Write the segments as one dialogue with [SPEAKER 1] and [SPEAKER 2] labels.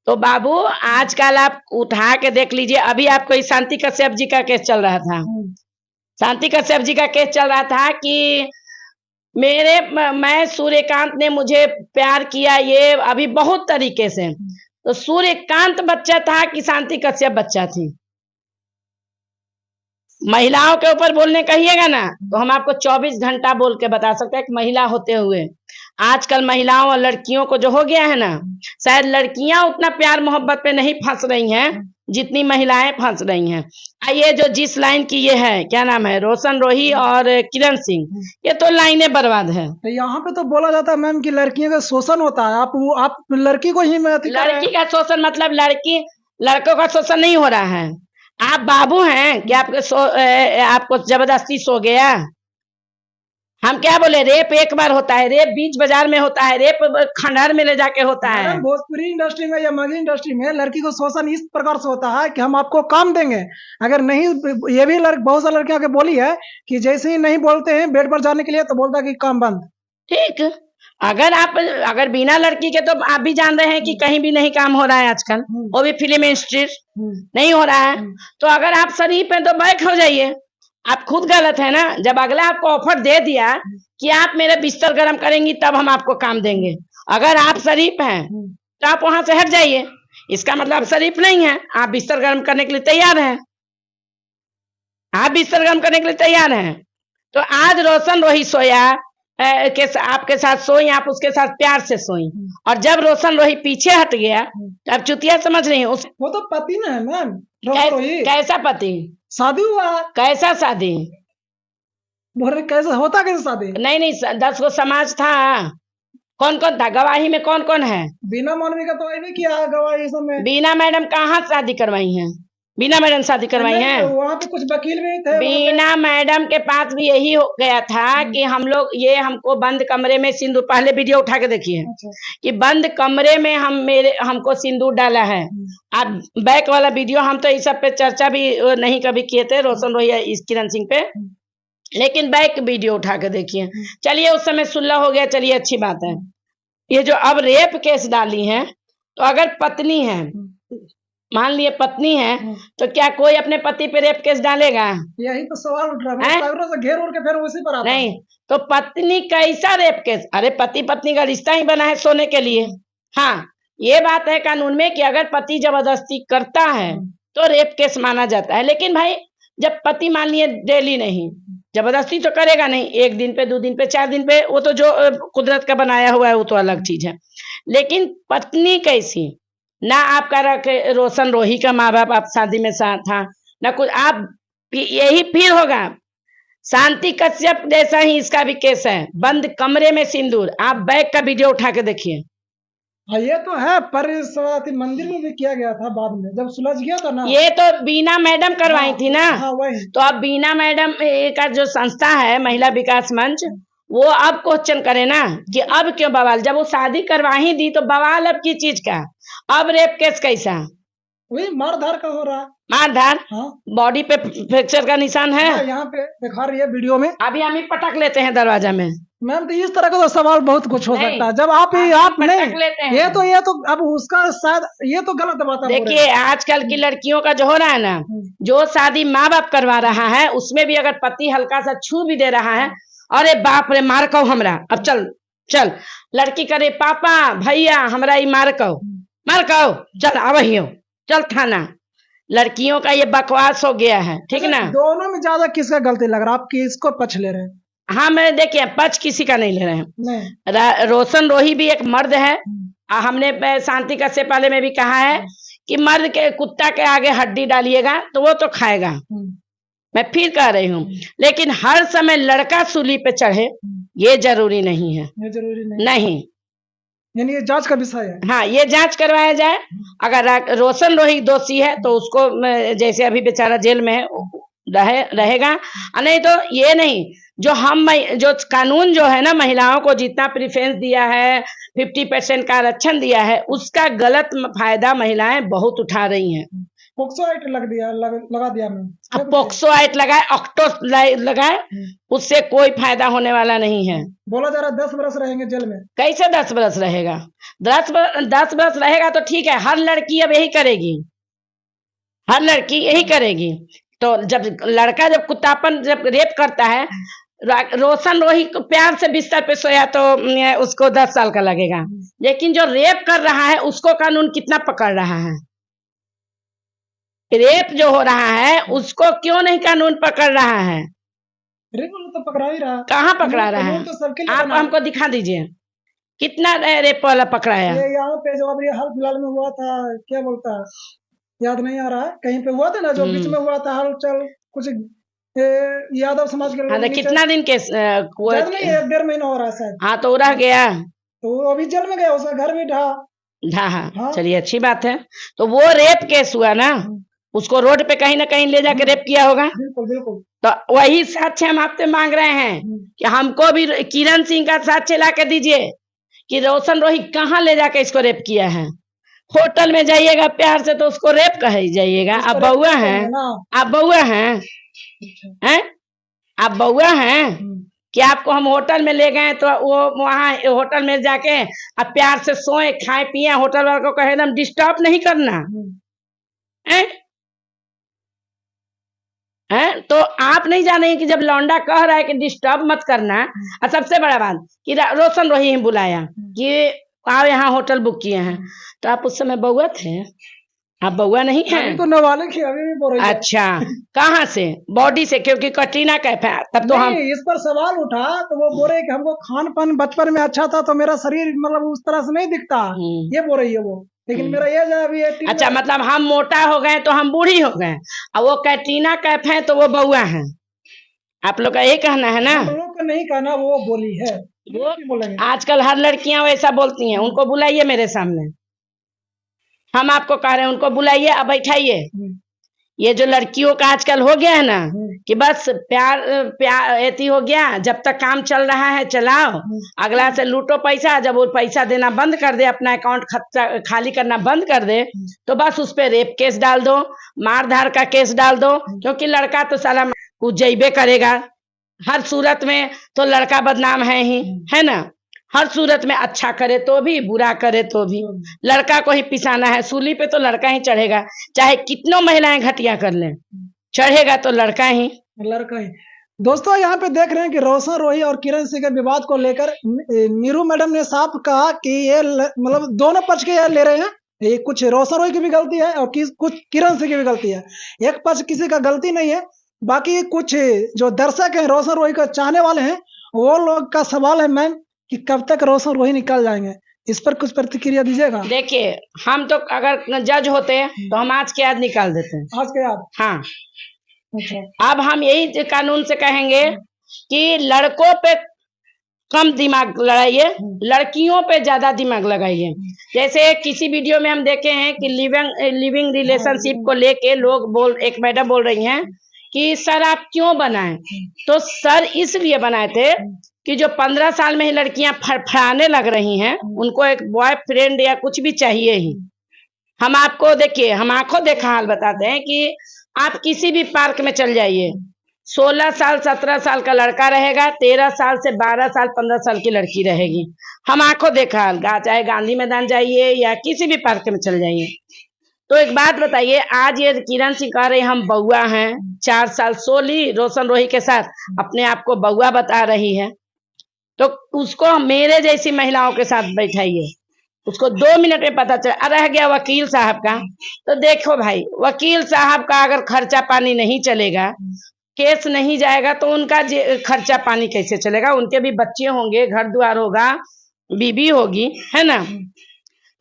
[SPEAKER 1] तो बाबू आजकल आप उठा के देख लीजिए, अभी आपको इस शांति कश्यप जी का केस चल रहा था। शांति कश्यप जी का केस चल रहा था कि मैं सूर्यकांत ने मुझे प्यार किया, ये अभी बहुत तरीके से। तो सूर्यकांत बच्चा था कि शांति कश्यप बच्चा थी। महिलाओं के ऊपर बोलने कहिएगा ना तो हम आपको 24 घंटा बोल के बता सकते हैं कि महिला होते हुए आजकल महिलाओं और लड़कियों को जो हो गया है ना, शायद लड़कियां उतना प्यार मोहब्बत पे नहीं फंस रही हैं जितनी महिलाएं फंस रही हैं। ये जो जिस लाइन की ये है, क्या नाम है, रोशन रोही और किरण सिंह, ये तो लाइनें बर्बाद है।
[SPEAKER 2] तो यहाँ पे तो बोला जाता है मैम कि लड़कियों का शोषण होता है, आप लड़की को ही
[SPEAKER 1] लड़की का शोषण मतलब लड़कों का शोषण नहीं हो रहा है। आप बाबू हैं कि आपको जबरदस्ती सो गया? हम क्या बोले, रेप एक बार होता है, रेप बीच बाजार में होता है, रेप खंडहर में ले जाके होता है।
[SPEAKER 2] भोजपुरी इंडस्ट्री में या मगही इंडस्ट्री में लड़की को शोषण इस प्रकार से होता है कि हम आपको काम देंगे, अगर नहीं, ये भी बहुत सारी लड़कियां के बोली है कि जैसे ही नहीं बोलते हैं बेड पर जाने के लिए तो बोलता है कि काम बंद।
[SPEAKER 1] ठीक, अगर बिना लड़की के तो आप भी जान रहे हैं कि कहीं भी नहीं काम हो रहा है आजकल, वो भी फिल्म इंडस्ट्री नहीं हो रहा है। तो अगर आप शरीफ हैं तो बैक हो जाइए, आप खुद गलत है ना। जब अगला आपको ऑफर दे दिया कि आप मेरे बिस्तर गर्म करेंगी तब हम आपको काम देंगे, अगर आप शरीफ हैं तो आप वहां से हट जाइए। इसका मतलब आप शरीफ नहीं है, आप बिस्तर गर्म करने के लिए तैयार हैं, आप बिस्तर गर्म करने के लिए तैयार हैं। तो आज रोशन रोही सोया आपके साथ सोई, आप उसके साथ प्यार से सोई, और जब रोशन रोही पीछे हट गया तो आप चुतिया समझ रही हैं।
[SPEAKER 2] वो तो पति ना है मैम,
[SPEAKER 1] कैसा पति?
[SPEAKER 2] शादी हुआ।
[SPEAKER 1] कैसा शादी?
[SPEAKER 2] बोल रहे कैसा होता, कैसे शादी?
[SPEAKER 1] नहीं 10 गो समाज था, कौन कौन था गवाही में, कौन कौन है?
[SPEAKER 2] बीना मौलवी का तो नहीं किया गवाही में।
[SPEAKER 1] बीना मैडम कहाँ शादी करवाई है? बीना मैडम शादी करवाई है?
[SPEAKER 2] वहाँ पे कुछ वकील भी थे।
[SPEAKER 1] बीना मैडम के पास भी यही हो गया था कि हम लोग, ये हमको बंद कमरे में सिंदूर, पहले वीडियो उठा के देखिए कि बंद कमरे में हमको सिंदूर डाला है। आप बैक वाला वीडियो, हम तो इस सब पे चर्चा भी नहीं कभी किए थे, रोशन रोहिया इस किरण सिंह पे, लेकिन बैक वीडियो उठा के देखिए। चलिए उस समय सुलह हो गया, चलिए अच्छी बात है। ये जो अब रेप केस डाली है, तो अगर पत्नी है, मान लिए पत्नी है, तो क्या कोई अपने पति पे रेप केस डालेगा?
[SPEAKER 2] यही तो सवाल उठ रहा है, से घेर उड़ के फिर उसी पर आता
[SPEAKER 1] नहीं। तो पत्नी कैसा रेप केस? अरे पति पत्नी का रिश्ता ही बना है सोने के लिए। हाँ, ये बात है कानून में कि अगर पति जबरदस्ती करता है तो रेप केस माना जाता है। लेकिन भाई जब पति मान लिए डेली नहीं, जबरदस्ती तो करेगा नहीं, 1 दिन पे, 2 दिन पे, 4 दिन पे, वो तो जो कुदरत का बनाया हुआ है वो तो अलग चीज है। लेकिन पत्नी कैसी? ना आपका रोशन रोही का माँ बाप आप शादी में साथ था, ना कुछ। आप यही फिर होगा शांति कश्यप जैसा ही इसका भी केस है, बंद कमरे में सिंदूर। आप बैक का वीडियो उठा के देखिए।
[SPEAKER 2] ये तो है, पर मंदिर में भी किया गया था बाद में जब सुलझ गया था ना।
[SPEAKER 1] ये तो बीना मैडम करवाई थी ना।
[SPEAKER 2] वही।
[SPEAKER 1] तो अब बीना मैडम का जो संस्था है महिला विकास मंच, वो अब क्वेश्चन करे ना कि अब क्यों बवाल, जब वो शादी करवा ही दी तो बवाल अब की चीज का? अब रेप केस कैसा?
[SPEAKER 2] वही मारधार का हो रहा।
[SPEAKER 1] मारधार? बॉडी पे फ्रैक्चर का निशान है।
[SPEAKER 2] यहाँ पे दिखा रही है वीडियो में।
[SPEAKER 1] अभी हम ही पटक लेते हैं दरवाजा में।
[SPEAKER 2] मैम तो इस तरह का तो सवाल बहुत कुछ हो सकता है जब आप नहीं, ये तो अब उसका शायद ये तो गलत बात है।
[SPEAKER 1] देखिए आजकल की लड़कियों का जो हो रहा है ना, जो शादी माँ बाप करवा रहा है, उसमें भी अगर पति हल्का सा छू भी दे रहा है, अरे बाप रे मार कहो हमरा, अब चल। लड़की करे पापा भैया हमरा ई मार कहो, चल आवहियो, चल थाना। लड़कियों का ये बकवास हो गया है, ठीक ना।
[SPEAKER 2] दोनों में ज्यादा किसका गलती लग रहा है? आप किसको पक्ष ले रहे हैं?
[SPEAKER 1] हाँ, मैं देखिए पक्ष किसी का नहीं ले रहे हैं। रोशन रोही भी एक मर्द है। हमने शांति कश्यप पहले में भी कहा है कि मर्द के कुत्ता के आगे हड्डी डालिएगा तो वो तो खाएगा। मैं फिर कह रही हूँ, लेकिन हर समय लड़का सूली पे चढ़े ये जरूरी नहीं है।
[SPEAKER 2] ये जरूरी
[SPEAKER 1] नहीं।
[SPEAKER 2] यानी ये जांच का विषय है।
[SPEAKER 1] हाँ, ये जांच करवाया जाए। अगर रोशन रोही दोषी है तो उसको, जैसे अभी बेचारा जेल में है, रहेगा। नहीं तो ये नहीं, जो कानून जो है ना, महिलाओं को जितना प्रेफरेंस दिया है, 50% का आरक्षण दिया है, उसका गलत फायदा महिलाएं बहुत उठा रही हैं।
[SPEAKER 2] पोक्सो एक्ट लगा दिया मैं।
[SPEAKER 1] अब पोक्सो एक्ट लगाए, ऑक्टो लगाए, उससे कोई फायदा होने वाला नहीं है।
[SPEAKER 2] बोला जा रहा है 10 बरस रहेंगे जेल में।
[SPEAKER 1] कैसे 10 बरस रहेगा? 10 बरस रहेगा तो ठीक है, हर लड़की अब यही करेगी, हर लड़की यही करेगी। तो जब लड़का जब कुत्तापन जब रेप करता है, रोशन रोही को प्यार से बिस्तर पे सोया तो उसको 10 साल का लगेगा, लेकिन जो रेप कर रहा है उसको कानून कितना पकड़ रहा है? रेप जो हो रहा है उसको क्यों नहीं कानून पकड़ रहा है?
[SPEAKER 2] रेप तो पकड़ा ही रहा।
[SPEAKER 1] कहाँ पकड़ा रहा है?
[SPEAKER 2] तो सबके लिए
[SPEAKER 1] आप हमको दिखा दीजिए कितना रेप वाला पकड़ाया।
[SPEAKER 2] ये यहाँ पे जो अभी हाल फिलहाल में हुआ था, क्या बोलता है, याद नहीं आ रहा है, कहीं पे हुआ था ना जो बीच में हुआ था हलचल, कुछ यादव समाज के लोग।
[SPEAKER 1] कितना दिन के
[SPEAKER 2] याद नहीं, 1-1.5 महीना हो रहा है शायद।
[SPEAKER 1] हाँ, तो वो रह गया,
[SPEAKER 2] तो वो अभी जेल में गया, उसका घर भी ढहा।
[SPEAKER 1] हाँ, चलिए अच्छी बात है। तो वो रेप केस हुआ ना, उसको रोड पे कहीं ना कहीं ले जाके रेप किया होगा।
[SPEAKER 2] बिल्कुल बिल्कुल।
[SPEAKER 1] तो वही साक्ष्य हम आपसे मांग रहे हैं कि हमको भी किरण सिंह का साक्ष्य ला के दीजिए कि रोशन रोही कहाँ ले जाके इसको रेप किया है। होटल में जाइएगा प्यार से तो उसको रेप कहे जाइएगा। आप बउआ हैं, आप बउआ हैं, आप बउआ हैं कि आपको हम होटल में ले गए तो वो वहाँ होटल में जाके आप प्यार से सोए खाए पिए, होटल वाले को कहे एकदम डिस्टर्ब नहीं करना है। तो आप नहीं जाने कि जब लौंडा कह रहा है कि डिस्टर्ब मत करना, और सबसे बड़ा बात कि रोशन रोही ही बुलाया कि आप यहाँ होटल बुक किए हैं, तो आप उस समय बउआ थे? आप बउआ नहीं है
[SPEAKER 2] तो नाबालिग ही अभी भी बोल रही है।
[SPEAKER 1] अच्छा, कहाँ से? बॉडी से? क्योंकि कटरीना कैफ है तब तो हम
[SPEAKER 2] इस पर सवाल उठा तो वो बोल रहे कि हमको खान पान बचपन में अच्छा था तो मेरा शरीर मतलब उस तरह से नहीं दिखता, ये बोल रही है वो। लेकिन मेरा ये जो अभी
[SPEAKER 1] अच्छा, मतलब हम मोटा हो गए तो हम बूढ़ी हो गए, और वो कैटरीना कैफ है तो वो बउआ है। आप लोग का यही कहना है ना?
[SPEAKER 2] हम लोग का नहीं कहना, वो बोली है।
[SPEAKER 1] वो बोलेंगे आजकल हर लड़कियां वैसा बोलती हैं। उनको बुलाइए मेरे सामने, हम आपको कह रहे हैं उनको बुलाइए, अब बैठाइए। ये जो लड़कियों का आजकल हो गया है ना कि बस प्यार ऐसी हो गया, जब तक काम चल रहा है चलाओ, अगला से लूटो पैसा, जब वो पैसा देना बंद कर दे, अपना अकाउंट खाली करना बंद कर दे, तो बस उस पे रेप केस डाल दो, मारधार का केस डाल दो, क्योंकि लड़का तो साला कुछ जैबे करेगा हर सूरत में, तो लड़का बदनाम है ही, है ना? हर सूरत में, अच्छा करे तो भी बुरा करे तो भी लड़का को ही पिसाना है। सूली पे तो लड़का ही चढ़ेगा, चाहे कितनों महिलाएं घटिया कर लें, चढ़ेगा तो लड़का ही।
[SPEAKER 2] दोस्तों यहाँ पे देख रहे हैं कि रोशन रोही और किरण सिंह के विवाद को लेकर नीरू मैडम ने साफ कहा कि ये मतलब दोनों पक्ष के ले रहे हैं, ये कुछ रोशन रोही की भी गलती है और कुछ किरण सिंह की भी गलती है। एक पक्ष किसी का गलती नहीं है, बाकी कुछ जो दर्शक हैं रोशन रोही को चाहने वाले हैं, वो लोग का सवाल है मैम कि कब तक रोशन रोही निकल जाएंगे, इस पर कुछ प्रतिक्रिया दीजिएगा।
[SPEAKER 1] देखिए, हम तो अगर जज होते हैं तो हम आज के आज निकाल देते हैं,
[SPEAKER 2] आज के आज।
[SPEAKER 1] हाँ,
[SPEAKER 2] अच्छा।
[SPEAKER 1] अब हम यही कानून से कहेंगे कि लड़कों पे कम दिमाग लगाइए, लड़कियों पे ज्यादा दिमाग लगाइए। जैसे किसी वीडियो में हम देखे हैं कि लिविंग रिलेशनशिप को लेके लोग एक मैडम बोल रही हैं कि सर आप क्यों बनाए, तो सर इसलिए बनाए थे कि जो 15 साल में ही लड़कियां फड़फड़ाने लग रही हैं, उनको एक बॉयफ्रेंड या कुछ भी चाहिए ही। हम आपको देखिए, हम आंखों देखा हाल बताते हैं कि आप किसी भी पार्क में चल जाइए, 16 साल 17 साल का लड़का रहेगा, 13 साल से 12 साल 15 साल की लड़की रहेगी। हम आंखों देखा हाल, चाहे गांधी मैदान जाइए या किसी भी पार्क में चल जाइए। तो एक बात बताइए, आज ये किरण सिंह कह रहे हम बउआ हैं, 4 साल सोली रोशन रोही के साथ अपने आप को बउआ बता रही है, तो उसको मेरे जैसी महिलाओं के साथ बैठाइए, उसको 2 मिनट में पता चला। रह गया वकील साहब का, तो देखो भाई, वकील साहब का अगर खर्चा पानी नहीं चलेगा, केस नहीं जाएगा, तो उनका खर्चा पानी कैसे चलेगा? उनके भी बच्चे होंगे, घर द्वार होगा, बीबी होगी, है ना?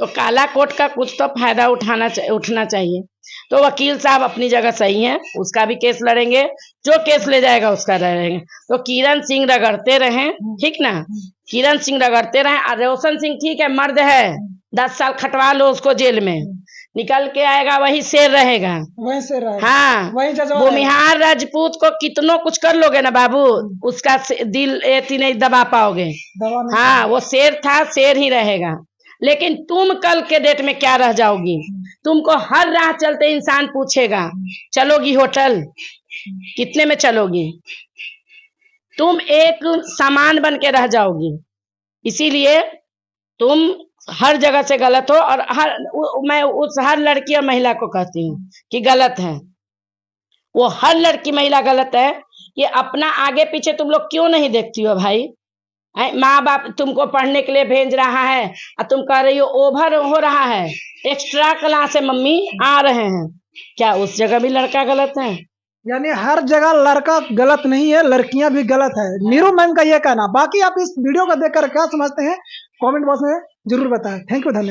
[SPEAKER 1] तो काला कोट का कुछ तो फायदा उठना चाहिए। तो वकील साहब अपनी जगह सही हैं, उसका भी केस लड़ेंगे, जो केस ले जाएगा उसका लड़ेंगे। तो किरण सिंह रगड़ते रहें, ठीक ना? किरण सिंह रगड़ते रहें, और रोशन सिंह ठीक है, मर्द है, 10 साल खटवा लो उसको जेल में, निकल के आएगा वही शेर रहेगा,
[SPEAKER 2] वही शेर रहेगा।
[SPEAKER 1] हाँ, भूमिहार राजपूत को कितनों कुछ कर लोगे ना बाबू, उसका दिल ऐसी नहीं दबा पाओगे। हाँ, वो शेर था, शेर ही रहेगा। लेकिन तुम कल के डेट में क्या रह जाओगी? तुमको हर राह चलते इंसान पूछेगा, चलोगी होटल, कितने में चलोगी? तुम एक सामान बन के रह जाओगी। इसीलिए तुम हर जगह से गलत हो, और मैं उस हर लड़की और महिला को कहती हूँ कि गलत है। वो हर लड़की महिला गलत है कि अपना आगे पीछे तुम लोग क्यों नहीं देखती हो भाई? माँ बाप तुमको पढ़ने के लिए भेज रहा है और तुम कह रही हो ओवर हो रहा है, एक्स्ट्रा क्लास से मम्मी आ रहे हैं, क्या उस जगह भी लड़का गलत है?
[SPEAKER 2] यानी हर जगह लड़का गलत नहीं है, लड़कियां भी गलत है, नीरू मैम का ये कहना। बाकी आप इस वीडियो को देखकर क्या समझते हैं कमेंट बॉक्स में जरूर बताएं। थैंक यू, धन्यवाद।